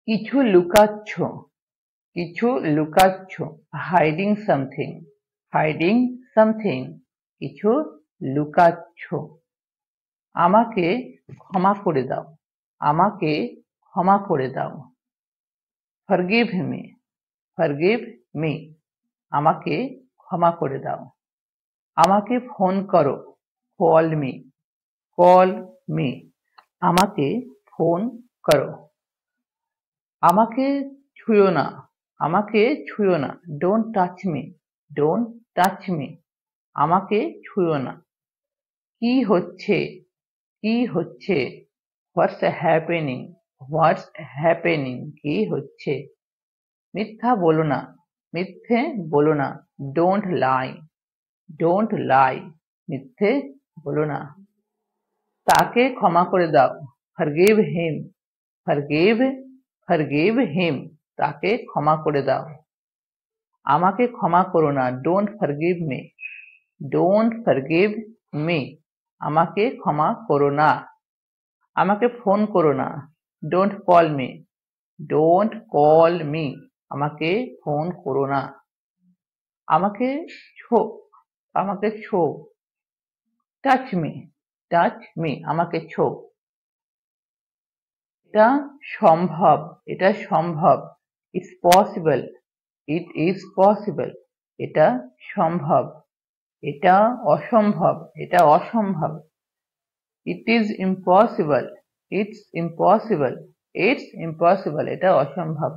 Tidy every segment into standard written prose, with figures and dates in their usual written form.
কিছু লুকাচ্ছ, কিছু লুকাচ্ছ, hiding something, hiding something, কিছু লুকাচ্ছ। আমাকে ক্ষমা করে দাও, আমাকে ক্ষমা করে দাও। ফরগিভ মি, ফরগিভ মি, আমাকে ক্ষমা করে দাও। আমাকে ফোন করো, কল মি, কল মি, আমাকে ফোন করো। আমাকে ছুঁয়ো না, আমাকে ছুঁয়ো না, don't touch me, don't touch me, আমাকে ছুঁয়ো না। কি হচ্ছে, কি হচ্ছে, হোয়াটস হ্যাপেনিং, হোয়াটস হ্যাপেনিং, কি হচ্ছে। মিথ্যা বলো না, মিথ্যে বলো না, ডোন্ট লাই, ডোন্ট লাই, মিথ্যে বলো না। তাকে ক্ষমা করে দাও, ফরগিভ হিম, ফরগিভ, ফরগিভ হিম, তাকে ক্ষমা করে দাও। আমাকে ক্ষমা করো না, don't forgive me, don't forgive me, আমাকে ক্ষমা করো না। আমাকে ফোন করো না, don't call me, don't call me, আমাকে ফোন করো না। আমাকে ছো, আমাকে ছো, টাচ মি, টাচ মি, আমাকে ছো। এটা সম্ভব, এটা সম্ভব, it's possible, it is possible, এটা সম্ভব। এটা অসম্ভব, এটা অসম্ভব। It is impossible, it's impossible, it's impossible, এটা অসম্ভব।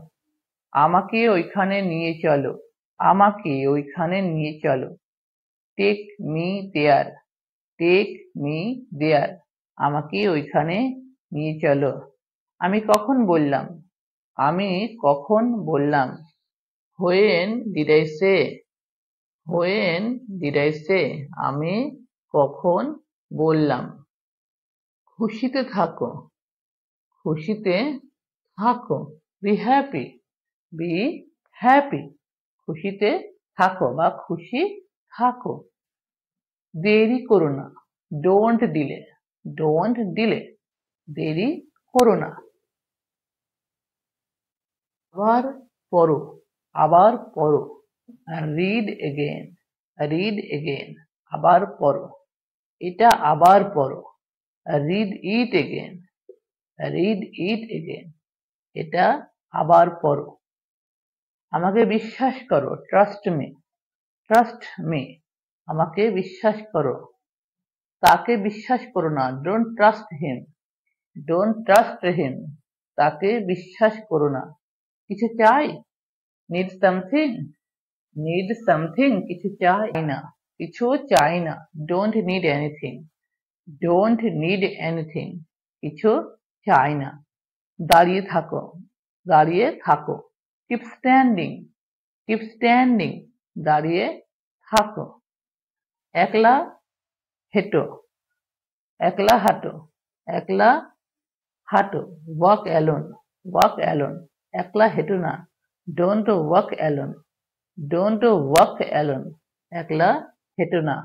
আমাকে ওইখানে নিয়ে চলো, আমাকে ওইখানে নিয়ে চলো। Take me there, take me there, আমাকে ওইখানে নিয়ে চলো। আমি কখন বললাম, আমি কখন বললাম। When did I say, when did I say, আমি কখন বললাম। খুশিতে থাকো, খুশিতে থাকো, বি হ্যাপি, বি হ্যাপি, খুশিতে থাকো বা খুশি থাকো। দেরি করো না, ডোন্ট ডিলে, ডোন্ট ডিলে, দেরি করো না। আবার পড়ো, আবার পড়ো, রিড এগেন, রিড এগেন, আবার পড়ো। এটা আবার পড়ো, read it again, read it again, এটা আবার পড়ো। আমাকে বিশ্বাস করো, ট্রাস্ট মি, ট্রাস্ট মি, আমাকে বিশ্বাস করো। তাকে বিশ্বাস করো না, don't trust him, don't trust him, তাকে বিশ্বাস করো না। কিছু চাই, নিড সামথিং, নিড সামথিং, কিছু চাই না, কিছু চাই না, don't need anything, don't need anything, কিছু চাই না। দাঁড়িয়ে থাকো, দাঁড়িয়ে থাকো, কিপ স্ট্যান্ডিং, কিপ স্ট্যান্ডিং, দাঁড়িয়ে থাকো। একলা হেঁটো, একলা হাঁটো, একলা হাঁটো, ওয়াক অ্যালোন, ওয়াক অ্যালোন, একলা হেঁটো না, don't walk alone, don't walk alone, একলা হেঁটো না।